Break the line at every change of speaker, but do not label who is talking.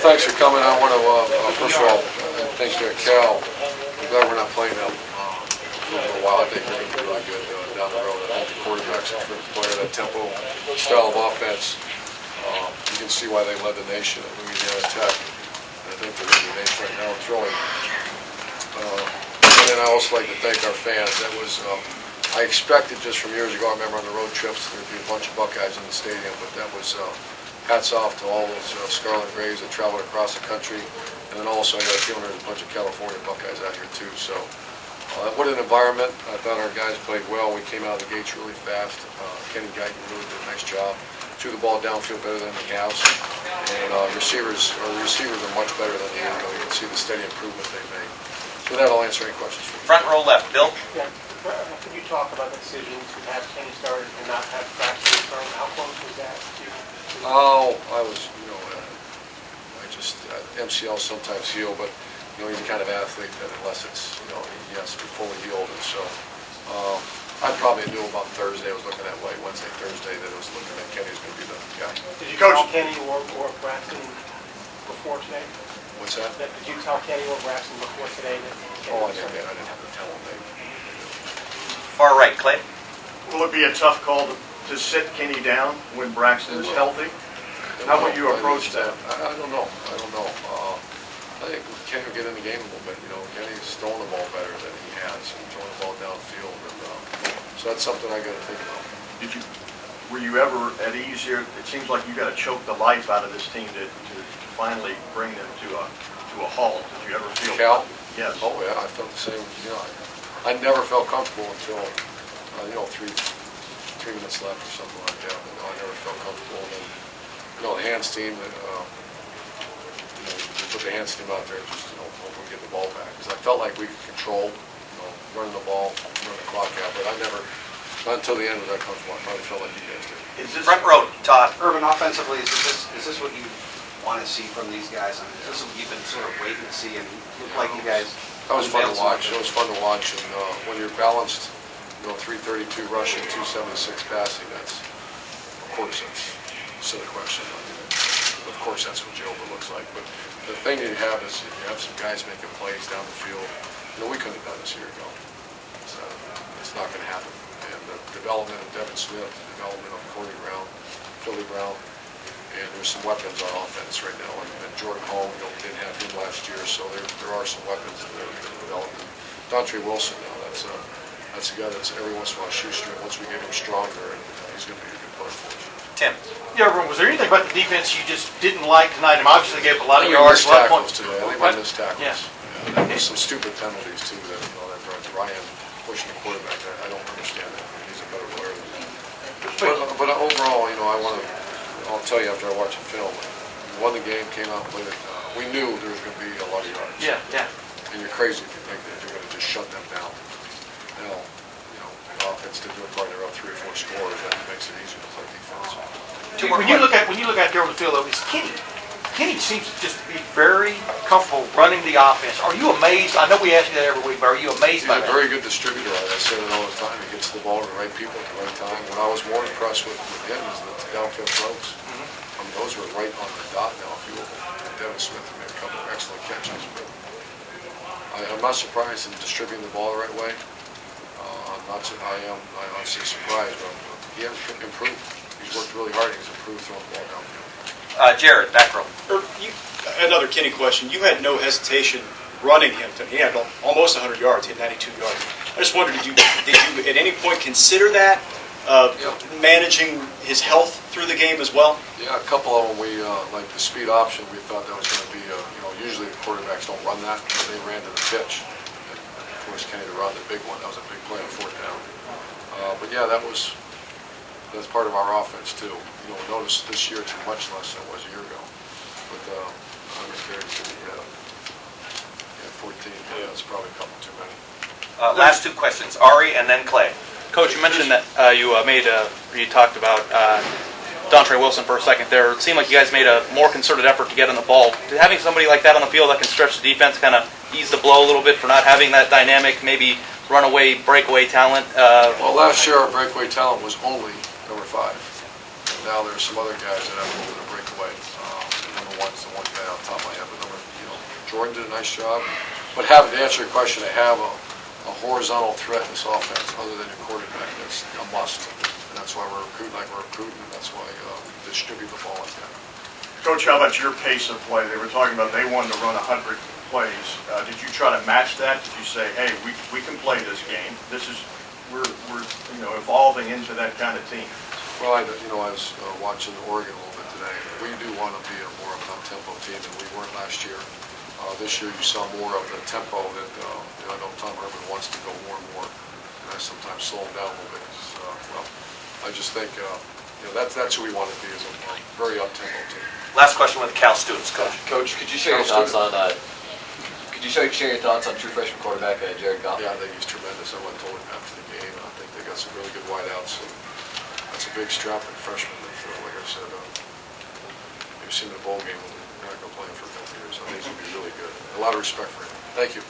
Thanks for coming. I want to, first of all, thanks to Cal. I'm glad we're not playing them for a little while. I think they're going to be really good down the road. I think the quarterback's a terrific player. That tempo, style of offense, you can see why they led the nation at Louisiana Tech. And I think they're leading the nation right now in throwing. And then I also like to thank our fans. That was, I expected just from years ago, I remember on the road trips, there'd be a bunch of Buckeyes in the stadium, but that was hats off to all those Scarlet Grays that traveled across the country. And then also I got a feeling there's a bunch of California Buckeyes out here too. So what an environment. I thought our guys played well. We came out of the gates really fast. Kenny Guyton really did a nice job. Threw the ball downfield better than he has. And our receivers are much better than a year ago. You can see the steady improvement they made. So with that, I'll answer any questions for you.
Front row left, Bill.
Yeah. Could you talk about the decision to have Kenny started and not have Braxton return? How close was that to?
Oh, I was, MCL sometimes heal, but, he's the kind of athlete that unless it's, he has to be fully healed. And so I probably knew about Thursday. I was looking that way, Wednesday, Thursday, that I was looking at Kenny was going to be the guy.
Did you call Kenny or Braxton before today?
What's that?
Did you tell Kenny or Braxton before today?
I didn't have to tell him.
Far right, Clay.
Will it be a tough call to sit Kenny down when Braxton is healthy? How will you approach that?
I don't know. I think Kenny will get in the game a little bit. Kenny's throwing the ball better than he has. He's throwing the ball downfield, and so that's something I got to think about.
Were you ever at ease here? It seems like you got to choke the life out of this team to finally bring them to a halt. Did you ever feel?
Cal?
Yes.
Oh yeah, I felt the same. I never felt comfortable until 3 minutes left or something like that. But I never felt comfortable. And then, the hands team, they put the hands team out there and just, hope we get the ball back. Because I felt like we could control, running the ball, running the clock out. But not until the end was I comfortable. I probably felt like you guys did.
Is this front row, Todd?
Urban, offensively, is this what you want to see from these guys? I mean, is this what you've been sort of waiting to see? And look like you guys.
That was fun to watch. It was fun to watch. And when you're balanced, 332 rushing, 276 passing, that's, of course, that's a silly question. Of course, that's what Jehovah looks like. But the thing you have is you have some guys making plays down the field. We couldn't have done this a year ago. It's not going to happen. And the development of Devin Smith, the development of Corey Brown, Philly Brown, and there's some weapons on offense right now. And Jordan Hall, we didn't have him last year, so there are some weapons that are developing. Dontre Wilson now, that's a guy that's every once in a while shoestring. Once we get him stronger, and he's going to be a good player for us.
Tim.
Yeah, Urban, was there anything about the defense you just didn't like tonight? Obviously, they gave up a lot of
I think
yards.
we missed tackles today. I think we missed tackles.
Yeah.
There was some stupid penalties too. That Ryan pushing the quarterback. I don't understand that. He's a better player than that. But overall, I'll tell you after I watch the film, we won the game, came out and played it. We knew there was going to be a lot of yards.
Yeah.
And you're crazy if you think that you're going to just shut them down. The offense did their part. They're up 3 or 4 scores. That makes it easier to play defense.
When you look out there on the field, though, it's Kenny. Kenny seems to just be very comfortable running the offense. Are you amazed? I know we ask you that every week, but are you amazed by that?
He's a very good distributor. I say it all the time. He gets the ball to the right people at the right time. What I was more impressed with him is the downfield throws. Those were right on the dot now. If you look at Devin Smith, made a couple of excellent catches. But I'm not surprised in distributing the ball the right way. I'm honestly surprised, but he has improved. He's worked really hard. He's improved throwing the ball downfield.
Jared, back row.
Another Kenny question. You had no hesitation running him. He had almost 100 yards. He had 92 yards. I just wondered, did you at any point consider that, managing his health through the game as well?
Yeah, a couple of them. We like the speed option. We thought that was going to be, usually the quarterbacks don't run that, but they ran to the pitch. And of course, Kenny to run the big one. That was a big play on 4th down. But yeah, that's part of our offense too. Notice this year it's much less than it was a year ago. But I'm encouraged that he had 14. Yeah, that's probably a couple too many.
Last 2 questions. Ari and then Clay.
Coach, you mentioned that you talked about Dontre Wilson for a second there. It seemed like you guys made a more concerted effort to get on the ball. Having somebody like that on the field that can stretch the defense, kind of ease the blow a little bit for not having that dynamic, maybe runaway, breakaway talent?
Well, last year our breakaway talent was only number 5. And now there's some other guys that have a little bit of breakaway. Number 1's the one down. off the top of my head, but Jordan did a nice job. But to answer your question, to have a horizontal threat in this offense, other than your quarterback, that's a must. And that's why we're recruiting like we're recruiting, and that's why we distribute the ball like that.
Coach, how about your pace of play? They were talking about they wanted to run 100 plays. Did you try to match that? Did you say, hey, we can play this game? We're evolving into that kind of team.
Well, I was watching Oregon a little bit today. We do want to be a more of an up-tempo team than we weren't last year. This year you saw more of the tempo that I know Tom Urban wants to go more and more. And I sometimes slow him down a little bit. I just think that's who we want to be, is a very up-tempo team.
Last question with the Cal students, Coach.
Coach, could you share your thoughts on share your thoughts on true freshman quarterback Jared Goff?
Yeah, I think he's tremendous. I went and told him after the game, and I think they got some really good wideouts. And that's a big strapping freshman that, like I said, you've seen the bowl game. We're not going to play him for a couple years. I think he's going to be really good. A lot of respect for him. Thank you.